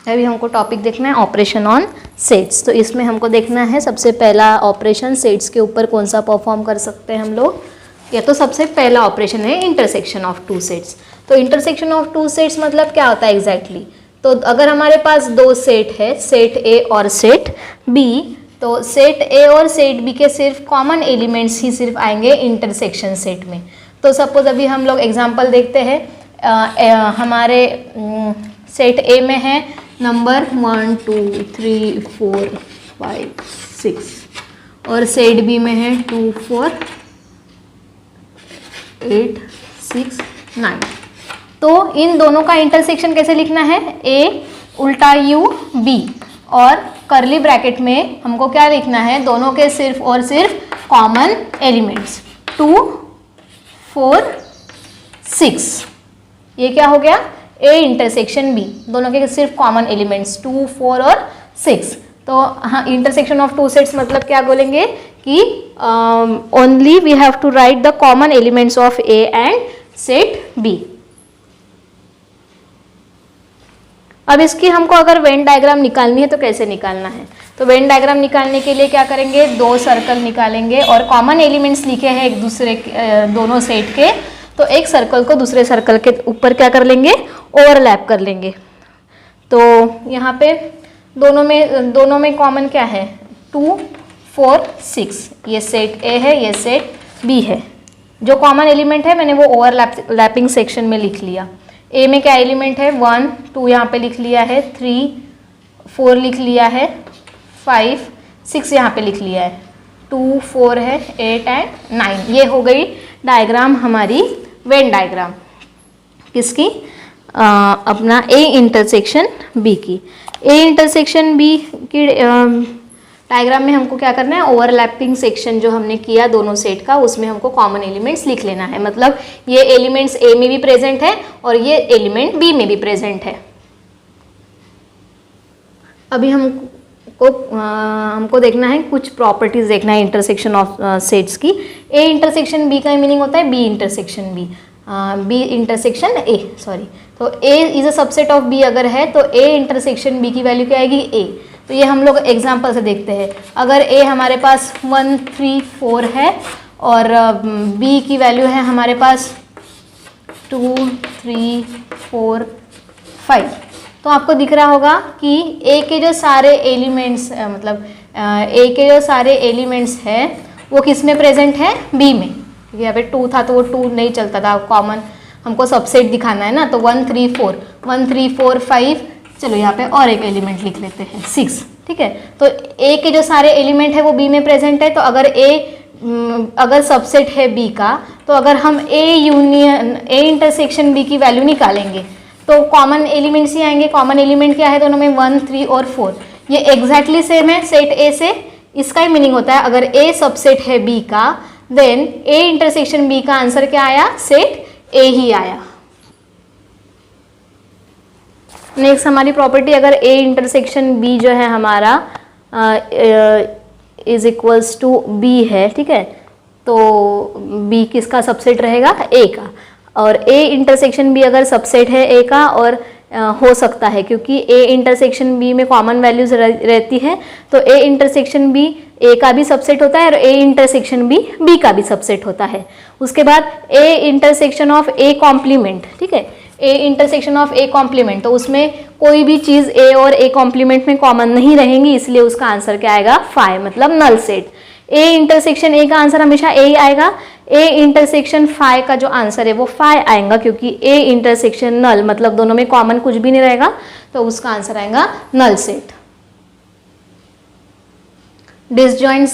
अभी हमको टॉपिक देखना है ऑपरेशन ऑन सेट्स। तो इसमें हमको देखना है सबसे पहला ऑपरेशन सेट्स के ऊपर कौन सा परफॉर्म कर सकते हैं हम लोग। या तो सबसे पहला ऑपरेशन है इंटरसेक्शन ऑफ टू सेट्स। तो इंटरसेक्शन ऑफ टू सेट्स मतलब क्या होता है एग्जैक्टली। तो अगर हमारे पास दो सेट है, सेट ए और सेट बी, तो सेट ए और सेट बी के सिर्फ कॉमन एलिमेंट्स ही सिर्फ आएंगे इंटरसेक्शन सेट में। तो सपोज अभी हम लोग एग्जांपल देखते हैं, हमारे सेट ए में है नंबर 1 2 3 4 5 6 और सेट बी में है 2 4 8 6 9। तो इन दोनों का इंटरसेक्शन कैसे लिखना है, ए उल्टा यू बी, और करली ब्रैकेट में हमको क्या लिखना है, दोनों के सिर्फ और सिर्फ कॉमन एलिमेंट्स 2 4 6। ये क्या हो गया, ए इंटरसेक्शन बी, दोनों के सिर्फ कॉमन एलिमेंट्स 2 4 और 6। तो हाँ, इंटरसेक्शन ऑफ टू सेट्स मतलब क्या बोलेंगे कि only we have to write the common elements of A and set B. अब इसकी हमको अगर वेन डायग्राम निकालनी है तो कैसे निकालना है। तो वेन डायग्राम निकालने के लिए क्या करेंगे, दो सर्कल निकालेंगे और कॉमन एलिमेंट्स लिखे हैं एक दूसरे दोनों सेट के, तो एक सर्कल को दूसरे सर्कल के ऊपर क्या कर लेंगे, ओवरलैप कर लेंगे। तो यहाँ पे दोनों में कॉमन क्या है, 2 4 6। ये सेट ए है, ये सेट बी है। जो कॉमन एलिमेंट है मैंने वो ओवरलैपिंग सेक्शन में लिख लिया। ए में क्या एलिमेंट है, 1 2 यहाँ पे लिख लिया है, 3 4 लिख लिया है, 5 6 यहाँ पे लिख लिया है, 2 4 है, 8 एंड 9। ये हो गई डायग्राम हमारी वेन डायग्राम किसकी, अपना ए इंटरसेक्शन बी की। ए इंटरसेक्शन बी की डायग्राम में हमको क्या करना है, ओवरलैपिंग सेक्शन जो हमने किया दोनों सेट का, उसमें हमको कॉमन एलिमेंट्स लिख लेना है। मतलब ये एलिमेंट्स ए में भी प्रेजेंट है और ये एलिमेंट बी में भी प्रेजेंट है। अभी हमको देखना है, कुछ प्रॉपर्टीज देखना है इंटरसेक्शन ऑफ सेट्स की। ए इंटरसेक्शन बी का मीनिंग होता है B intersection B intersection A, sorry. तो A is a subset of B अगर है तो ए इंटरसेक्शन बी की वैल्यू क्या आएगी, ए। तो ये हम लोग एग्जांपल से देखते हैं। अगर ए हमारे पास 1 3 4 है और बी की वैल्यू है हमारे पास 2 3 4 5, तो आपको दिख रहा होगा कि ए के जो सारे एलिमेंट्स मतलब ए के जो सारे एलिमेंट्स है वो किस में प्रेजेंट है, बी में। यहाँ पे 2 था तो वो 2 नहीं चलता था, कॉमन हमको सबसेट दिखाना है ना। तो 1 3 4 5, चलो यहाँ पे और एक एलिमेंट लिख लेते हैं 6, ठीक है। तो ए के जो सारे एलिमेंट है वो बी में प्रेजेंट है। तो अगर सबसेट है बी का, तो अगर हम ए इंटरसेक्शन बी की वैल्यू निकालेंगे तो कॉमन एलिमेंट्स ही आएंगे। कॉमन एलिमेंट क्या है दोनों में, 1 3 और 4। ये एग्जैक्टली सेम है सेट ए से। इसका ही मीनिंग होता है अगर ए सबसेट है बी का, देन ए इंटरसेक्शन बी का आंसर क्या आया, सेट ए ही आया। नेक्स्ट हमारी प्रॉपर्टी, अगर ए इंटरसेक्शन बी जो है हमारा इज इक्वल्स टू बी है, ठीक है। तो बी किसका सबसेट रहेगा, ए का। और ए इंटरसेक्शन बी अगर सबसेट है ए का, और हो सकता है क्योंकि ए इंटरसेक्शन बी में कॉमन वैल्यूज रहती है, तो ए इंटरसेक्शन बी ए का भी सबसेट होता है और ए इंटरसेक्शन बी का भी सबसेट होता है। उसके बाद A intersection of A complement, ठीक है। A intersection of A complement, तो उसमें कोई भी चीज़ ए और ए कॉम्प्लीमेंट में कॉमन नहीं रहेंगी, इसलिए उसका आंसर क्या आएगा, 5, मतलब null set. A intersection A का आंसर हमेशा ए ही आएगा। ए इंटरसेक्शन 5 का जो आंसर है वो 5 आएगा, क्योंकि ए इंटरसेक्शन नल मतलब दोनों में कॉमन कुछ भी नहीं रहेगा, तो उसका आंसर आएगा नल सेट। डिसजॉइंट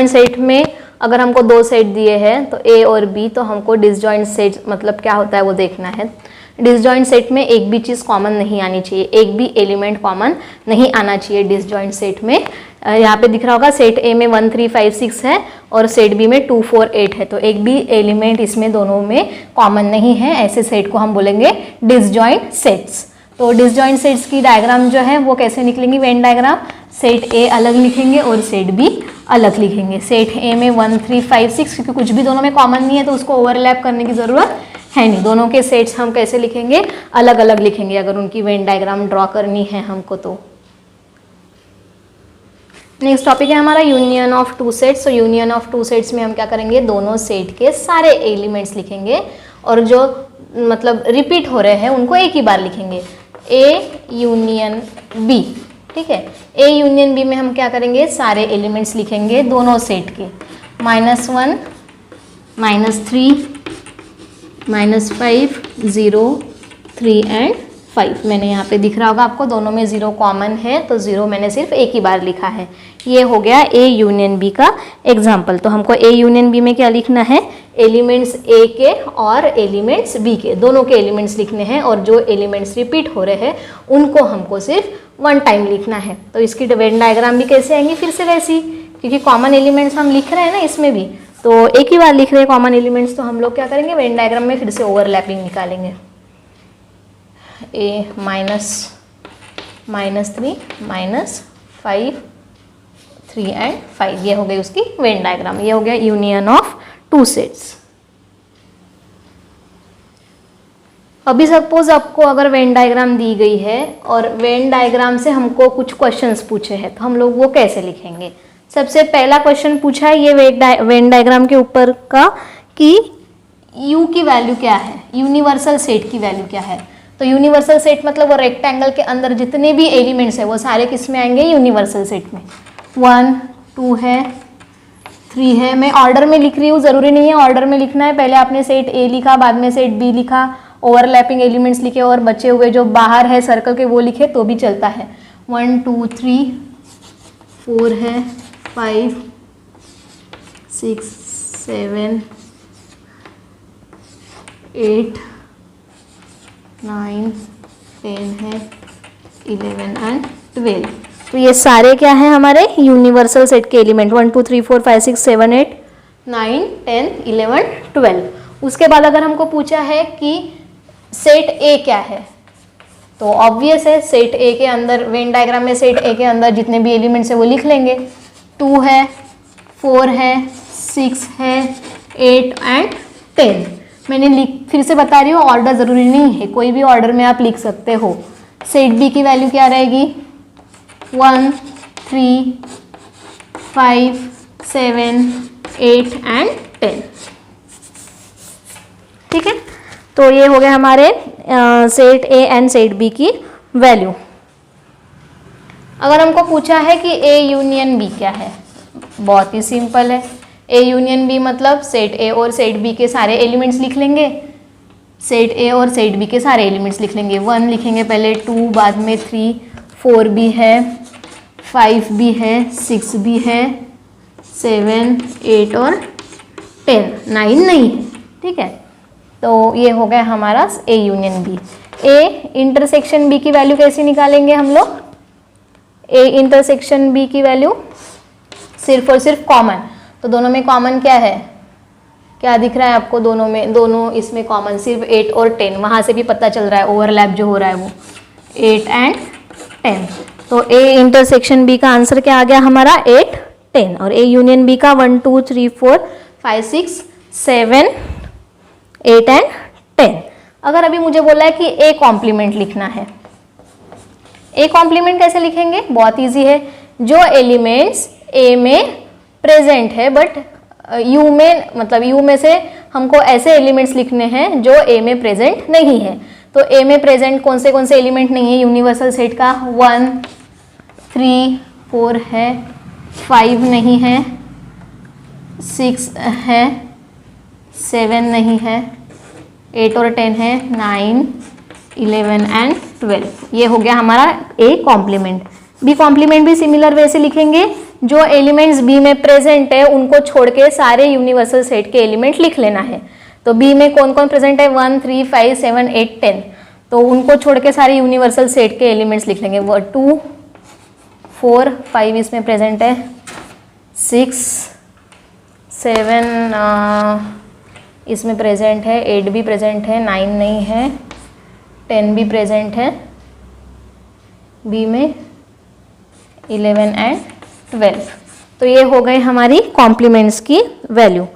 सेट में अगर हमको दो सेट दिए हैं तो ए और बी, तो हमको डिसजॉइंट सेट मतलब क्या होता है वो देखना है। डिसजॉइंट सेट में एक भी चीज़ कॉमन नहीं आनी चाहिए, एक भी एलिमेंट कॉमन नहीं आना चाहिए डिसजॉइंट सेट में। यहाँ पे दिख रहा होगा सेट ए में 1 3 5 6 है और सेट बी में 2 4 8 है, तो एक भी एलिमेंट इसमें दोनों में कॉमन नहीं है। ऐसे सेट को हम बोलेंगे डिसजॉइंट सेट्स। तो डिसजॉइंट सेट्स की डायग्राम जो है वो कैसे निकलेंगी, वेन डायग्राम। सेट ए अलग लिखेंगे और सेट बी अलग लिखेंगे। सेट ए में 1 3 5 6, क्योंकि कुछ भी दोनों में कॉमन नहीं है तो उसको ओवरलैप करने की ज़रूरत है नहीं। दोनों के सेट्स हम कैसे लिखेंगे, अलग अलग लिखेंगे अगर उनकी वेन डायग्राम ड्रॉ करनी है हमको तो। नेक्स्ट टॉपिक है हमारा यूनियन ऑफ टू सेट्स। तो यूनियन ऑफ टू सेट्स में हम क्या करेंगे, दोनों सेट के सारे एलिमेंट्स लिखेंगे और जो मतलब रिपीट हो रहे हैं उनको एक ही बार लिखेंगे, ए यूनियन बी। ठीक है, ए यूनियन बी में हम क्या करेंगे, सारे एलिमेंट्स लिखेंगे दोनों सेट के, -1 -3 -5 0 3 एंड 5। मैंने यहाँ पे दिख रहा होगा आपको, दोनों में 0 कॉमन है तो 0 मैंने सिर्फ एक ही बार लिखा है। ये हो गया ए यूनियन बी का एग्जाम्पल। तो हमको ए यूनियन बी में क्या लिखना है, एलिमेंट्स ए के और एलिमेंट्स बी के, दोनों के एलिमेंट्स लिखने हैं और जो एलिमेंट्स रिपीट हो रहे हैं उनको हमको सिर्फ 1 टाइम लिखना है। तो इसकी वेन डायग्राम भी कैसे आएंगी, फिर से वैसी, क्योंकि कॉमन एलिमेंट्स हम लिख रहे हैं ना इसमें भी, तो एक ही बार लिख रहे हैं कॉमन एलिमेंट्स, तो हम लोग क्या करेंगे, वेन डायग्राम में फिर से ओवरलैपिंग निकालेंगे। ए -3 -5 3 एंड 5, ये हो गई उसकी वेन डायग्राम। ये हो गया यूनियन ऑफ टू सेट्स। अभी सपोज आपको अगर वेन डायग्राम दी गई है और वेन डायग्राम से हमको कुछ क्वेश्चंस पूछे हैं, तो हम लोग वो कैसे लिखेंगे। सबसे पहला क्वेश्चन पूछा है ये वेन डायग्राम के ऊपर का कि u की वैल्यू क्या है, यूनिवर्सल सेट की वैल्यू क्या है। तो यूनिवर्सल सेट मतलब वो रेक्टेंगल के अंदर जितने भी एलिमेंट्स है वो सारे किस में आएंगे, यूनिवर्सल सेट में। 1 2 है 3 है, मैं ऑर्डर में लिख रही हूँ, ज़रूरी नहीं है ऑर्डर में लिखना है। पहले आपने सेट ए लिखा, बाद में सेट बी लिखा, ओवरलैपिंग एलिमेंट्स लिखे और बचे हुए जो बाहर है सर्कल के वो लिखे तो भी चलता है। 1 2 3 4 है, 5 6 7 8 9 10 है, 11 एंड 12। तो ये सारे क्या हैं हमारे यूनिवर्सल सेट के एलिमेंट, 1 2 3 4 5 6 7 8 9 10 11 12। उसके बाद अगर हमको पूछा है कि सेट ए क्या है, तो ऑब्वियस है सेट ए के अंदर, वेन डायग्राम में सेट ए के अंदर जितने भी एलिमेंट्स है वो लिख लेंगे। 2 है 4 है 6 है 8 एंड 10। मैंने फिर से बता रही हूँ, ऑर्डर ज़रूरी नहीं है, कोई भी ऑर्डर में आप लिख सकते हो। सेट बी की वैल्यू क्या रहेगी, 1 3 5 7 8 एंड 10। ठीक है, तो ये हो गया हमारे set A and set B की वैल्यू। अगर हमको पूछा है कि ए यूनियन बी क्या है, बहुत ही सिंपल है। ए यूनियन बी मतलब सेट ए और सेट बी के सारे एलिमेंट्स लिख लेंगे, सेट ए और सेट बी के सारे एलिमेंट्स लिख लेंगे। 1 लिखेंगे पहले, 2 बाद में 3 4 भी है, 5 भी है, 6 भी है, 7 8 और 10, 9 नहीं है। ठीक है, तो ये हो गया हमारा A union B. A intersection B की वैल्यू कैसे निकालेंगे हम लोग, ए इंटरसेक्शन बी की वैल्यू सिर्फ और सिर्फ कॉमन, तो दोनों में कॉमन क्या है, क्या दिख रहा है आपको, दोनों में, दोनों इसमें कॉमन सिर्फ 8 और 10, वहाँ से भी पता चल रहा है ओवरलैप जो हो रहा है वो 8 एंड 10। तो ए इंटरसेक्शन बी का आंसर क्या आ गया हमारा 8 10, और ए यूनियन बी का 1 2 3 4 5 6 7 8 एंड 10। अगर अभी मुझे बोला है कि ए कॉम्प्लीमेंट लिखना है, ए कॉम्प्लीमेंट कैसे लिखेंगे, बहुत इजी है। जो एलिमेंट्स ए में प्रेजेंट है बट यू में, मतलब यू में से हमको ऐसे एलिमेंट्स लिखने हैं जो ए में प्रेजेंट नहीं है। तो ए में प्रेजेंट कौन से एलिमेंट नहीं है यूनिवर्सल सेट का, 1 3 4 है, 5 नहीं है, 6 है, 7 नहीं है, 8 और 10 है, 9 11 एंड 12। ये हो गया हमारा ए कॉम्प्लीमेंट। बी कॉम्प्लीमेंट भी सिमिलर वे से लिखेंगे, जो एलिमेंट्स बी में प्रेजेंट है उनको छोड़ के सारे यूनिवर्सल सेट के एलिमेंट लिख लेना है। तो बी में कौन कौन प्रेजेंट है, 1 3 5 7 8 10, तो उनको छोड़ के सारे यूनिवर्सल सेट के एलिमेंट्स लिख लेंगे। वो 2 4 5 इसमें प्रेजेंट है, 6 7 इसमें प्रेजेंट है, 8 भी प्रेजेंट है, 9 नहीं है, 10 भी प्रेजेंट है बी में, 11 एंड 12। तो ये हो गए हमारी कॉम्प्लीमेंट्स की वैल्यू।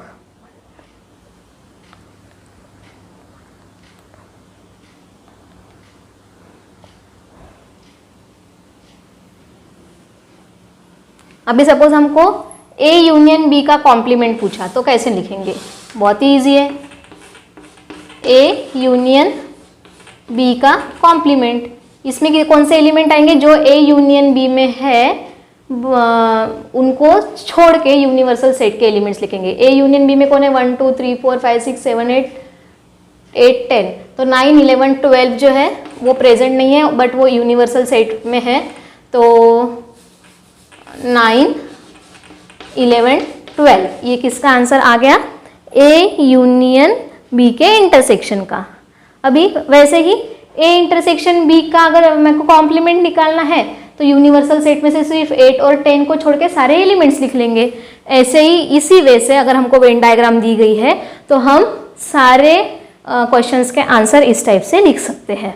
अभी सपोज हमको A यूनियन B का कॉम्प्लीमेंट पूछा तो कैसे लिखेंगे, बहुत ही ईजी है। A यूनियन B का कॉम्प्लीमेंट, इसमें कौन से एलिमेंट आएंगे, जो A यूनियन B में है उनको छोड़ के यूनिवर्सल सेट के एलिमेंट्स लिखेंगे। A यूनियन B में कौन है, 1 2 3 4 5 6 7 8 10, तो 9 11 12 जो है वो प्रेजेंट नहीं है बट वो यूनिवर्सल सेट में है, तो 9 11 12 ये किसका आंसर आ गया, A यूनियन B के इंटरसेक्शन का। अभी वैसे ही A इंटरसेक्शन B का अगर मेरे को कॉम्प्लीमेंट निकालना है तो यूनिवर्सल सेट में से सिर्फ 8 और 10 को छोड़ के सारे एलिमेंट्स लिख लेंगे। ऐसे ही इसी वे से अगर हमको वेन डायग्राम दी गई है तो हम सारे क्वेश्चंस के आंसर इस टाइप से लिख सकते हैं।